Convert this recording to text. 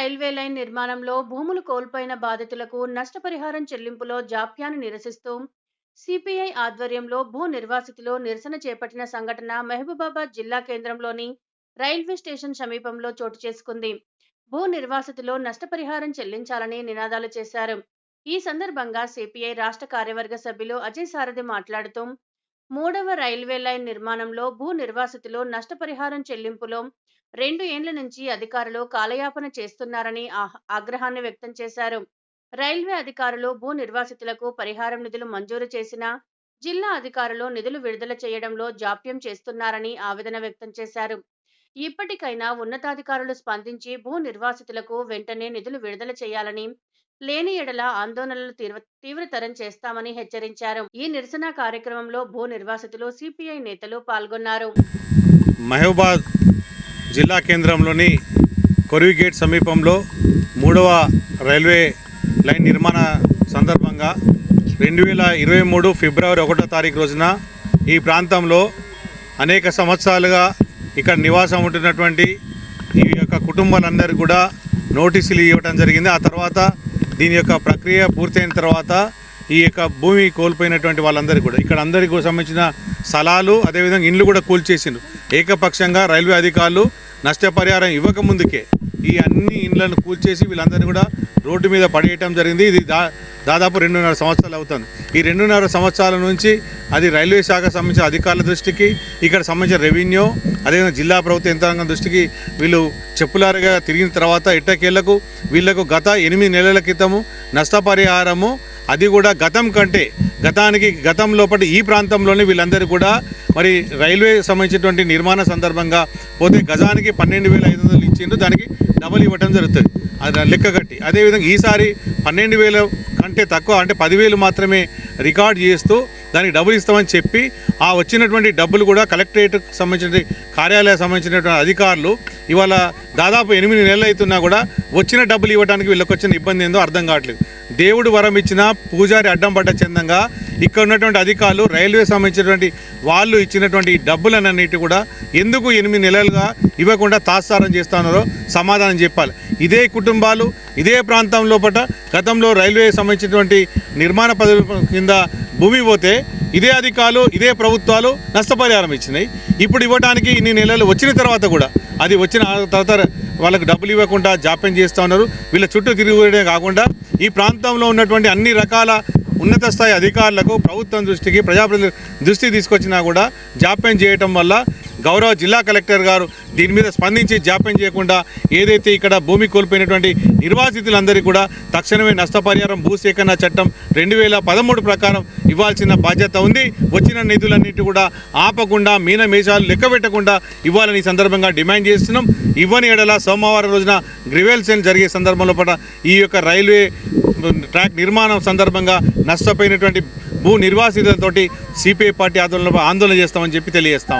Railway line నిర్మాణంలో భూములు కోల్పోయిన బాధితులకు నష్టపరిహారం చెల్లింపులో జాప్యాన్ని నిరసిస్తూ సిపిఐ ఆధ్వర్యంలో భూ నిర్వాసితులు నిరసన చేపట్టిన సంఘటన మహబూబాబాద్ జిల్లా కేంద్రంలోని రైల్వే స్టేషన్ సమీపంలో చోటు చేసుకుంది. భూ నిర్వాసితులు నష్టపరిహారం చెల్లించాలని నినాదాలు చేశారు. ఈ సందర్భంగా సిపిఐ రాష్ట్ర కార్యవర్గ సభ్యులు అజయ్ సారథి మాట్లాడుతూ, మూడవ రైల్వే లైన్ నిర్మాణంలో భూ నిర్వాసితులు నష్టపరిహారం చెల్లింపులో 2 ఏండ్ల నుంచి అధికారులు కాలయాపన చేస్తున్నారని ఆగ్రహాన్ని వ్యక్తం చేశారు. రైల్వే అధికారులు భూ నిర్వాసితులకు పరిహారం నిధులు మంజూరు చేసినా జిల్లా అధికారులు నిధులు విడుదల చేయడంలో జాప్యం చేస్తున్నారని ఆవేదన వ్యక్తం చేశారు. ఇప్పటికైనా ఉన్నతాధికారులు స్పందించి భూ నిర్వాసితులకు వెంటనే నిధులు విడుదల చేయాలని, లేని ఎడల ఆందోళనలు తీవ్రతరం చేస్తామని హెచ్చరించారు. ఈ నిరసన కార్యక్రమంలో భూ నిర్వాసితులు, సిపిఐ నేతలు పాల్గొన్నారు. మహబూబాబాద్ జిల్లా కేంద్రంలోని కొరివి గేట్ సమీపంలో 3వ రైల్వే లైన్ నిర్మాణ సందర్భంగా 2023 ఫిబ్రవరి 1వ తారీఖు రోజున ఈ ప్రాంతంలో అనేక సంవత్సరాలుగా ఇక్కడ నివాసం ఉంటున్నటువంటి ఈ యొక్క కుటుంబాలందరికీ కూడా నోటీసులు ఇవ్వడం జరిగింది. ఆ తర్వాత దీని యొక్క ప్రక్రియ పూర్తయిన తర్వాత ఈ యొక్క భూమి కోల్పోయినటువంటి వాళ్ళందరికీ కూడా ఇక్కడ అందరికీ సంబంధించిన స్థలాలు, అదేవిధంగా ఇండ్లు కూడా కూల్చేసిండ్రు. ఏకపక్షంగా రైల్వే అధికారులు నష్టపరిహారం ఇవ్వకముందుకే ఈ అన్ని ఇండ్లను కూల్చేసి వీళ్ళందరినీ కూడా రోడ్డు మీద పడేయటం జరిగింది. ఇది దాదాపు 2.5 సంవత్సరాలు అవుతుంది. ఈ 2.5 సంవత్సరాల నుంచి అది రైల్వే శాఖ సంబంధించిన అధికారుల దృష్టికి, ఇక్కడ సంబంధించిన రెవెన్యూ, అదేవిధంగా జిల్లా ప్రభుత్వ యంత్రాంగం దృష్టికి వీళ్ళు చెప్పులారుగా తిరిగిన తర్వాత ఎట్టకేళ్లకు వీళ్లకు గత 8 నెలల క్రితము నష్టపరిహారము, అది కూడా గతం లోపల ఈ ప్రాంతంలోనే వీళ్ళందరూ కూడా మరి రైల్వే సంబంధించినటువంటి నిర్మాణ సందర్భంగా పోతే గజానికి 12,500 ఇచ్చిండ్రు, దానికి డబల్ ఇవ్వటం జరుగుతుంది అది లెక్క కట్టి. అదేవిధంగా ఈసారి 12,000 కంటే తక్కువ అంటే 10,000 మాత్రమే రికార్డ్ చేస్తూ దానికి డబ్బులు ఇస్తామని చెప్పి ఆ వచ్చినటువంటి డబ్బులు కూడా కలెక్టరేట్కి సంబంధించిన కార్యాలయానికి సంబంధించినటువంటి అధికారులు ఇవాళ దాదాపు 8 నెలలు అవుతున్నా కూడా వచ్చిన డబ్బులు ఇవ్వడానికి వీళ్ళకి వచ్చిన ఇబ్బంది ఏందో అర్థం కావట్లేదు. దేవుడు వరం ఇచ్చిన పూజారి అడ్డం పడ్డ చందంగా ఇక్కడ ఉన్నటువంటి అధికారులు రైల్వే సంబంధించినటువంటి వాళ్ళు ఇచ్చినటువంటి డబ్బులన్నిటి కూడా ఎందుకు 8 నెలలుగా ఇవ్వకుండా తాత్సారం చేస్తున్నారో సమాధానం చెప్పాలి. ఇదే కుటుంబాలు ఇదే ప్రాంతం లోపల గతంలో రైల్వే సంబంధించినటువంటి నిర్మాణ పద్ధతుల కింద భూమి పోతే ఇదే అధికారులు ఇదే ప్రభుత్వాలు నష్టపరిహారం ఇచ్చినాయి. ఇప్పుడు ఇవ్వడానికి ఇన్ని నెలలు వచ్చిన తర్వాత కూడా అది వచ్చిన తర్వాత వాళ్ళకు డబ్బులు ఇవ్వకుండా జాప్యం చేస్తూ ఉన్నారు. వీళ్ళ చుట్టూ తిరిగిపోయడమే కాకుండా ఈ ప్రాంతంలో ఉన్నటువంటి అన్ని రకాల ఉన్నత స్థాయి అధికారులకు ప్రభుత్వం దృష్టికి, ప్రజాప్రతినిధుల దృష్టికి తీసుకొచ్చినా కూడా జాప్యం చేయటం వల్ల గౌరవ జిల్లా కలెక్టర్ గారు దీని మీద స్పందించి జాప్యం చేయకుండా ఏదైతే ఇక్కడ భూమి కోల్పోయినటువంటి నిర్వాసితులందరికీ కూడా తక్షణమే నష్టపరిహారం భూసేకరణ చట్టం 2013 ప్రకారం ఇవ్వాల్సిన బాధ్యత ఉంది. వచ్చిన నిధులన్నింటి కూడా ఆపకుండా మీనమేషాలు లెక్క పెట్టకుండా ఇవ్వాలని సందర్భంగా డిమాండ్ చేస్తున్నాం. ఇవ్వని ఎడల సోమవారం రోజున గ్రివెల్సెన్ జరిగే సందర్భంలో పట ఈ యొక్క రైల్వే ట్రాక్ నిర్మాణం సందర్భంగా నష్టపోయినటువంటి భూ నిర్వాసితులతోటి సిపిఐ పార్టీ ఆందోళన చేస్తామని చెప్పి తెలియజేస్తాం.